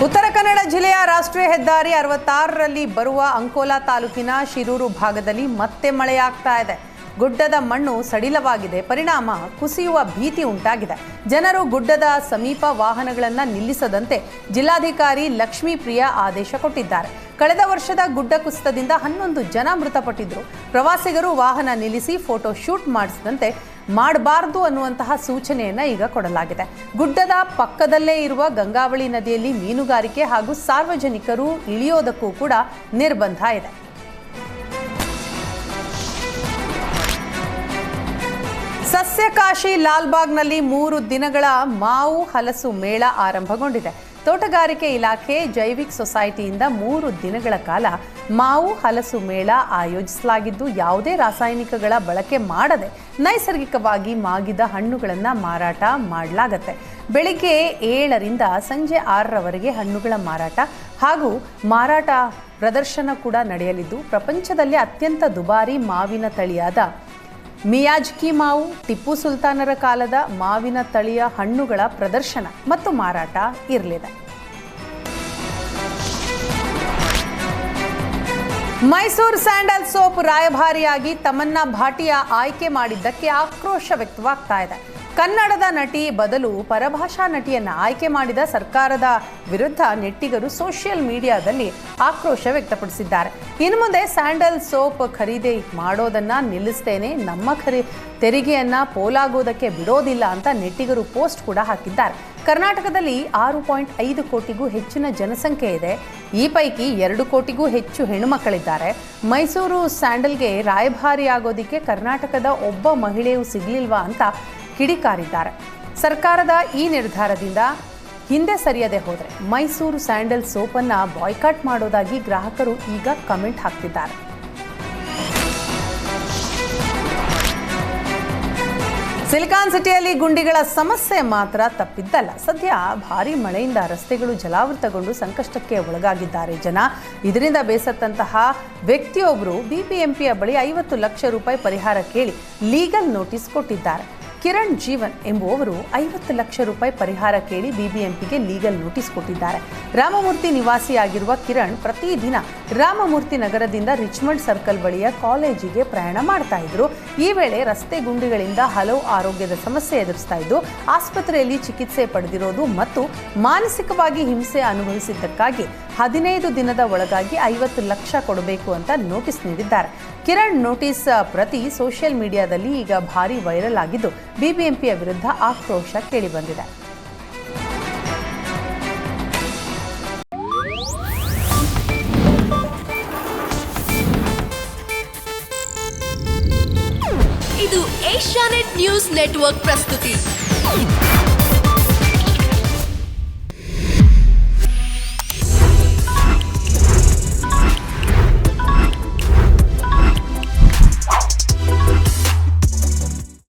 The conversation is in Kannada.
ಉತ್ತರ ಕನ್ನಡ ಜಿಲ್ಲೆಯ ರಾಷ್ಟ್ರೀಯ ಹೆದ್ದಾರಿ 66ರಲ್ಲಿ ಬರುವ ಅಂಕೋಲಾ ತಾಲೂಕಿನ ಶಿರೂರು ಭಾಗದಲ್ಲಿ ಮತ್ತೆ ಮಳೆಯಾಗ್ತಾ ಇದೆ. ಗುಡ್ಡದ ಮಣ್ಣು ಸಡಿಲವಾಗಿದೆ. ಪರಿಣಾಮ ಕುಸಿಯುವ ಭೀತಿ ಉಂಟಾಗಿದೆ. ಜನರು ಗುಡ್ಡದ ಸಮೀಪ ವಾಹನಗಳನ್ನು ನಿಲ್ಲಿಸದಂತೆ ಜಿಲ್ಲಾಧಿಕಾರಿ ಲಕ್ಷ್ಮೀಪ್ರಿಯ ಆದೇಶ ಕೊಟ್ಟಿದ್ದಾರೆ. ಕಳೆದ ವರ್ಷದ ಗುಡ್ಡ ಕುಸಿತದಿಂದ 11 ಜನ ಮೃತಪಟ್ಟಿದ್ದರು. ಪ್ರವಾಸಿಗರು ವಾಹನ ನಿಲ್ಲಿಸಿ ಫೋಟೋ ಶೂಟ್ ಮಾಡಿಸದಂತೆ ಮಾಡಬಾರದು ಅನ್ನುವಂತಹ ಸೂಚನೆಯನ್ನು ಈಗ ಕೊಡಲಾಗಿದೆ. ಗುಡ್ಡದ ಪಕ್ಕದಲ್ಲೇ ಇರುವ ಗಂಗಾವಳಿ ನದಿಯಲ್ಲಿ ಮೀನುಗಾರಿಕೆ ಹಾಗೂ ಸಾರ್ವಜನಿಕರು ಇಳಿಯೋದಕ್ಕೂ ಕೂಡ ನಿರ್ಬಂಧ ಇದೆ. ಸಸ್ಯಕಾಶಿ ಲಾಲ್ಬಾಗ್ನಲ್ಲಿ 3 ದಿನಗಳ ಮಾವು ಹಲಸು ಮೇಳ ಆರಂಭಗೊಂಡಿದೆ. ತೋಟಗಾರಿಕೆ ಇಲಾಖೆ ಜೈವಿಕ್ ಸೊಸೈಟಿಯಿಂದ 3 ದಿನಗಳ ಕಾಲ ಮಾವು ಹಲಸು ಮೇಳ ಆಯೋಜಿಸಲಾಗಿದ್ದು, ಯಾವುದೇ ರಾಸಾಯನಿಕಗಳ ಬಳಕೆ ಮಾಡದೆ ನೈಸರ್ಗಿಕವಾಗಿ ಮಾಗಿದ ಹಣ್ಣುಗಳನ್ನು ಮಾರಾಟ ಮಾಡಲಾಗುತ್ತೆ. ಬೆಳಿಗ್ಗೆ 7ರಿಂದ ಸಂಜೆ 6ರವರೆಗೆ ಹಣ್ಣುಗಳ ಮಾರಾಟ ಹಾಗೂ ಮಾರಾಟ ಪ್ರದರ್ಶನ ಕೂಡ ನಡೆಯಲಿದ್ದು, ಪ್ರಪಂಚದಲ್ಲಿ ಅತ್ಯಂತ ದುಬಾರಿ ಮಾವಿನ ತಳಿಯಾದ ಮಿಯಾಜ್ಕಿ ಮಾವು, ಟಿಪ್ಪು ಸುಲ್ತಾನರ ಕಾಲದ ಮಾವಿನ ತಳಿಯ ಹಣ್ಣುಗಳ ಪ್ರದರ್ಶನ ಮತ್ತು ಮಾರಾಟ ಇರಲಿದೆ. ಮೈಸೂರು ಸ್ಯಾಂಡಲ್ ಸೋಪ್ ರಾಯಭಾರಿಯಾಗಿ ತಮನ್ನಾ ಭಾಟಿಯಾ ಆಯ್ಕೆ ಮಾಡಿದ್ದಕ್ಕೆ ಆಕ್ರೋಶ ವ್ಯಕ್ತವಾಗ್ತಾ ಇದೆ. ಕನ್ನಡದ ನಟಿ ಬದಲು ಪರಭಾಷಾ ನಟಿಯನ್ನು ಆಯ್ಕೆ ಮಾಡಿದ ಸರ್ಕಾರದ ವಿರುದ್ಧ ನೆಟ್ಟಿಗರು ಸೋಷಿಯಲ್ ಮೀಡಿಯಾದಲ್ಲಿ ಆಕ್ರೋಶ ವ್ಯಕ್ತಪಡಿಸಿದ್ದಾರೆ. ಇನ್ನು ಮುಂದೆ ಸ್ಯಾಂಡಲ್ ಸೋಪ್ ಖರೀದಿ ಮಾಡೋದನ್ನ ನಿಲ್ಲಿಸ್ತೇನೆ, ನಮ್ಮ ತೆರಿಗೆಯನ್ನ ಪೋಲಾಗೋದಕ್ಕೆ ಬಿಡೋದಿಲ್ಲ ಅಂತ ನೆಟ್ಟಿಗರು ಪೋಸ್ಟ್ ಕೂಡ ಹಾಕಿದ್ದಾರೆ. ಕರ್ನಾಟಕದಲ್ಲಿ 6.5 ಕೋಟಿಗೂ ಹೆಚ್ಚಿನ ಜನಸಂಖ್ಯೆ ಇದೆ. ಈ ಪೈಕಿ 2 ಕೋಟಿಗೂ ಹೆಚ್ಚು ಹೆಣ್ಣುಮಕ್ಕಳಿದ್ದಾರೆ. ಮೈಸೂರು ಸ್ಯಾಂಡಲ್ಗೆ ರಾಯಭಾರಿಯಾಗೋದಕ್ಕೆ ಕರ್ನಾಟಕದ ಒಬ್ಬ ಮಹಿಳೆಯೂ ಸಿಗಲಿಲ್ವಾ ಅಂತ ಕಿಡಿಕಾರಿದ್ದಾರೆ. ಸರ್ಕಾರದ ಈ ನಿರ್ಧಾರದಿಂದ ಹಿಂದೆ ಸರಿಯದೆ ಹೋದರೆ ಮೈಸೂರು ಸ್ಯಾಂಡಲ್ ಸೋಪನ್ನು ಬಾಯ್ಕಾಟ್ ಮಾಡೋದಾಗಿ ಗ್ರಾಹಕರು ಈಗ ಕಮೆಂಟ್ ಹಾಕ್ತಿದ್ದಾರೆ. ಸಿಲಿಕಾನ್ ಸಿಟಿಯಲ್ಲಿ ಗುಂಡಿಗಳ ಸಮಸ್ಯೆ ಮಾತ್ರ ತಪ್ಪಿದ್ದಲ್ಲ. ಸದ್ಯ ಭಾರೀ ಮಳೆಯಿಂದ ರಸ್ತೆಗಳು ಜಲಾವೃತಗೊಂಡು ಸಂಕಷ್ಟಕ್ಕೆ ಒಳಗಾಗಿದ್ದಾರೆ ಜನ. ಇದರಿಂದ ಬೇಸತ್ತಂತಹ ವ್ಯಕ್ತಿಯೊಬ್ಬರು ಬಿಬಿಎಂಪಿಯ ಬಳಿ 50 ಲಕ್ಷ ರೂಪಾಯಿ ಪರಿಹಾರ ಕೇಳಿ ಲೀಗಲ್ ನೋಟಿಸ್ ಕೊಟ್ಟಿದ್ದಾರೆ. ಕಿರಣ್ ಜೀವನ್ ಎಂಬುವವರು 50 ಲಕ್ಷ ರೂಪಾಯಿ ಪರಿಹಾರ ಕೇಳಿ ಬಿಬಿಎಂಪಿಗೆ ಲೀಗಲ್ ನೋಟಿಸ್ ಕೊಟ್ಟಿದ್ದಾರೆ. ರಾಮಮೂರ್ತಿ ನಿವಾಸಿಯಾಗಿರುವ ಕಿರಣ್ ಪ್ರತಿದಿನ ರಾಮಮೂರ್ತಿ ನಗರದಿಂದ ರಿಚ್ಮಂಡ್ ಸರ್ಕಲ್ ಬಳಿಯ ಕಾಲೇಜಿಗೆ ಪ್ರಯಾಣ ಮಾಡ್ತಾ ಇದ್ರು. ಈ ವೇಳೆ ರಸ್ತೆ ಗುಂಡಿಗಳಿಂದ ಹಲವು ಆರೋಗ್ಯದ ಸಮಸ್ಯೆ ಎದುರಿಸ್ತಾ ಇದ್ದು, ಆಸ್ಪತ್ರೆಯಲ್ಲಿ ಚಿಕಿತ್ಸೆ ಪಡೆದಿರೋದು ಮತ್ತು ಮಾನಸಿಕವಾಗಿ ಹಿಂಸೆ ಅನುಭವಿಸಿದ್ದಕ್ಕಾಗಿ 15 ದಿನದ ಒಳಗಾಗಿ 50 ಲಕ್ಷ ಕೊಡಬೇಕು ಅಂತ ನೋಟಿಸ್ ನೀಡಿದ್ದಾರೆ. ಕಿರಣ್ ನೋಟಿಸ್ ಪ್ರತಿ ಸೋಷಿಯಲ್ ಮೀಡಿಯಾದಲ್ಲಿ ಈಗ ಭಾರಿ ವೈರಲ್ ಆಗಿದ್ದು, ಬಿಬಿಎಂಪಿಯ ವಿರುದ್ಧ ಆಕ್ರೋಶ ಕೇಳಿಬಂದಿದೆ. ಇದು ಏಷ್ಯಾನೆಟ್ ನ್ಯೂಸ್ ನೆಟ್ವರ್ಕ್ ಪ್ರಸ್ತುತಿ.